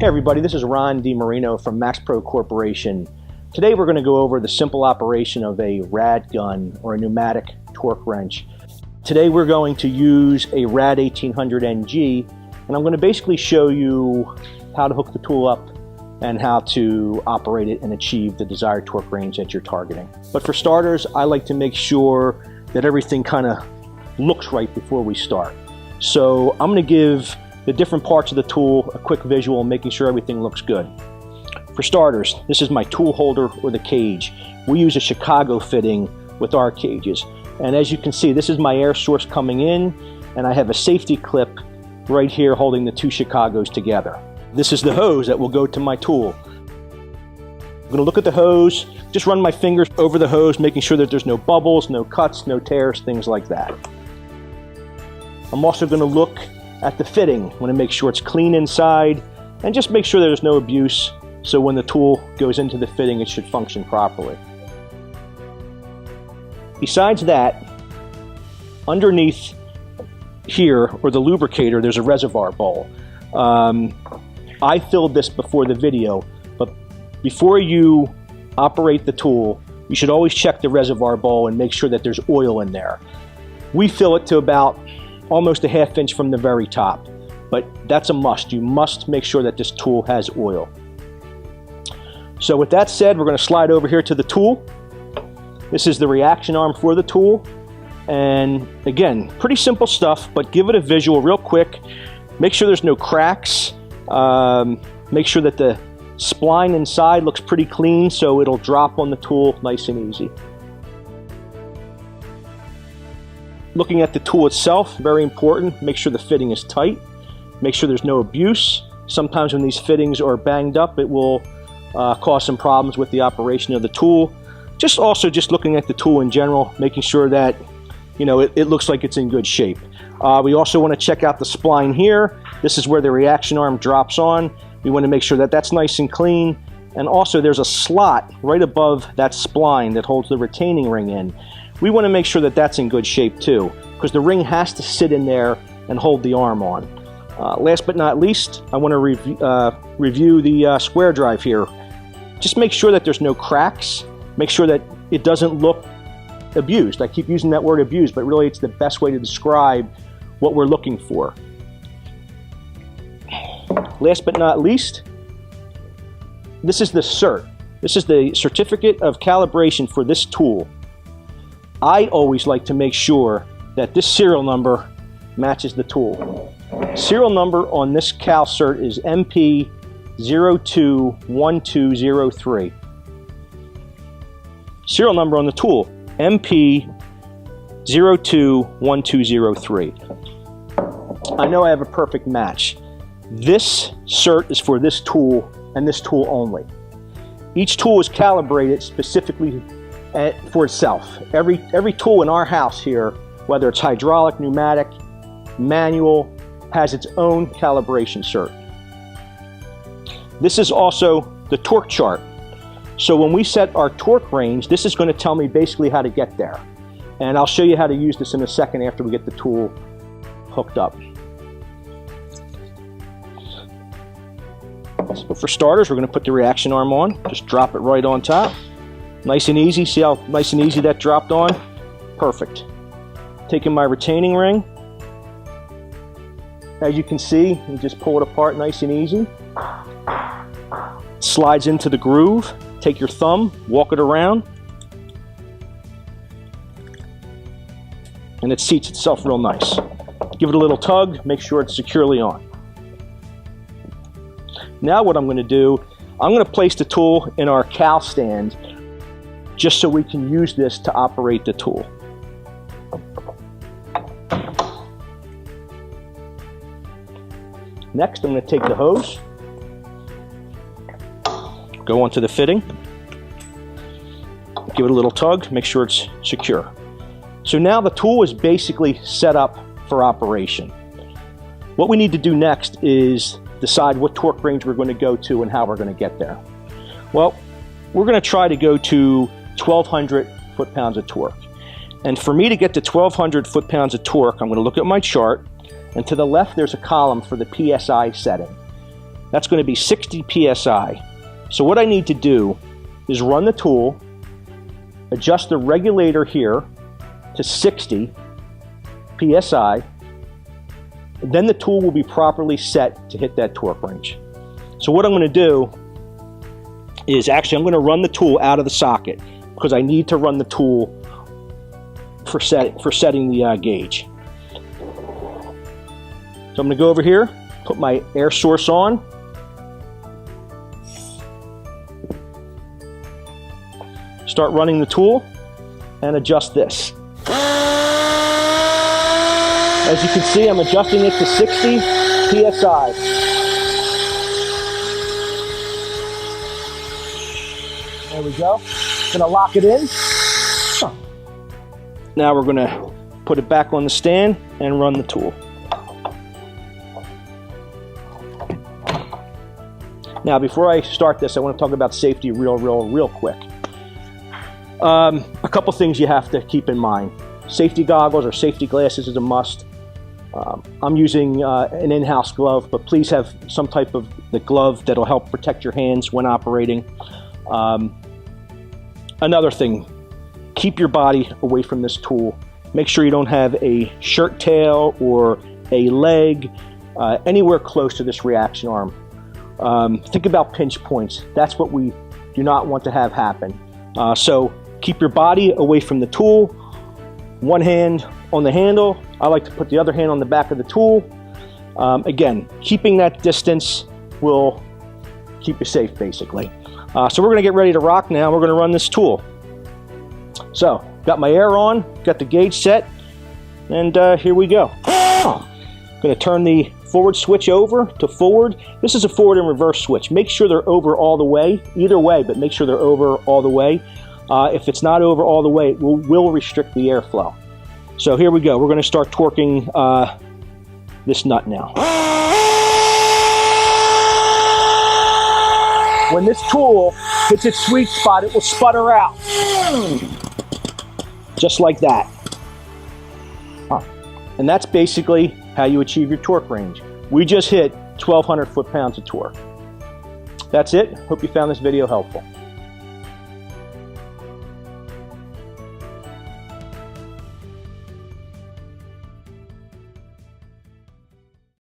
Hey everybody, this is Ron DiMarino from Maxpro Corporation. Today we're going to go over the simple operation of a rad gun or a pneumatic torque wrench. Today we're going to use a rad 1800NG, and I'm going to basically show you how to hook the tool up and how to operate it and achieve the desired torque range that you're targeting. But for starters, I like to make sure that everything kind of looks right before we start. So I'm going to give the different parts of the tool a quick visual, making sure everything looks good. For starters, this is my tool holder or the cage. We use a Chicago fitting with our cages. And as you can see, this is my air source coming in, and I have a safety clip right here holding the two Chicagos together. This is the hose that will go to my tool. I'm going to look at the hose, just run my fingers over the hose, making sure that there's no bubbles, no cuts, no tears, things like that. I'm also going to look at the fitting. I want to make sure it's clean inside and just make sure there's no abuse, so when the tool goes into the fitting it should function properly. Besides that, underneath here, or the lubricator, there's a reservoir bowl. I filled this before the video, but before you operate the tool you should always check the reservoir bowl and make sure that there's oil in there. We fill it to about almost a ½ inch from the very top, but that's a must. You must make sure that this tool has oil. So with that said, we're going to slide over here to the tool. This is the reaction arm for the tool, and again, pretty simple stuff, but give it a visual real quick. Make sure there's no cracks. Make sure that the spline inside looks pretty clean so it'll drop on the tool nice and easy. Looking at the tool itself, very important. Make sure the fitting is tight. Make sure there's no abuse. Sometimes when these fittings are banged up, it will cause some problems with the operation of the tool. Just looking at the tool in general, making sure that it looks like it's in good shape. We also want to check out the spline here. This is where the reaction arm drops on. We want to make sure that that's nice and clean. And also there's a slot right above that spline that holds the retaining ring in. We want to make sure that that's in good shape too, because the ring has to sit in there and hold the arm on. Last but not least, I want to review the square drive here. Just make sure that there's no cracks. Make sure that it doesn't look abused. I keep using that word abused, but really it's the best way to describe what we're looking for. Last but not least, this is the cert. This is the certificate of calibration for this tool. I always like to make sure that this serial number matches the tool. Serial number on this cal cert is MP021203. Serial number on the tool, MP021203. I know I have a perfect match. This cert is for this tool and this tool only. Each tool is calibrated specifically for itself. Every tool in our house here, whether it's hydraulic, pneumatic, manual, has its own calibration cert. This is also the torque chart. So when we set our torque range, this is going to tell me basically how to get there. And I'll show you how to use this in a second after we get the tool hooked up. So for starters, we're going to put the reaction arm on. Just drop it right on top. Nice and easy. See how nice and easy that dropped on? Perfect. Taking my retaining ring. As you can see, you just pull it apart nice and easy. Slides into the groove. Take your thumb, walk it around, and it seats itself real nice. Give it a little tug, make sure it's securely on. Now what I'm going to do, I'm going to place the tool in our cal stand just so we can use this to operate the tool. Next, I'm going to take the hose, go onto the fitting, give it a little tug, make sure it's secure. So now the tool is basically set up for operation. What we need to do next is decide what torque range we're going to go to and how we're going to get there. Well, we're going to try to go to 1200 foot-pounds of torque. And for me to get to 1200 foot-pounds of torque, I'm going to look at my chart, and to the left there's a column for the PSI setting. That's going to be 60 psi. So what I need to do is run the tool, adjust the regulator here to 60 psi, then the tool will be properly set to hit that torque range. So what I'm going to do is actually I'm going to run the tool out of the socket because I need to run the tool for setting the gauge. So I'm going to go over here, put my air source on, start running the tool, and adjust this. As you can see, I'm adjusting it to 60 psi. There we go. Gonna lock it in. Now we're gonna put it back on the stand and run the tool. Now, before I start this, I want to talk about safety real quick. A couple things you have to keep in mind. Safety goggles or safety glasses is a must. I'm using an in-house glove, but please have some type of the glove that'll help protect your hands when operating. Another thing, keep your body away from this tool. Make sure you don't have a shirt tail or a leg anywhere close to this reaction arm. Think about pinch points. That's what we do not want to have happen. So keep your body away from the tool. One hand on the handle. I like to put the other hand on the back of the tool. Again, keeping that distance will keep you safe, basically. So we're going to get ready to rock now. We're going to run this tool. So, got my air on, got the gauge set, and here we go. Going to turn the forward switch over to forward. This is a forward and reverse switch. Make sure they're over all the way, either way, but make sure they're over all the way. If it's not over all the way, it will restrict the airflow. So here we go. We're going to start torquing this nut now. When this tool hits its sweet spot, it will sputter out. Just like that. And that's basically how you achieve your torque range. We just hit 1,200 foot-pounds of torque. That's it. Hope you found this video helpful.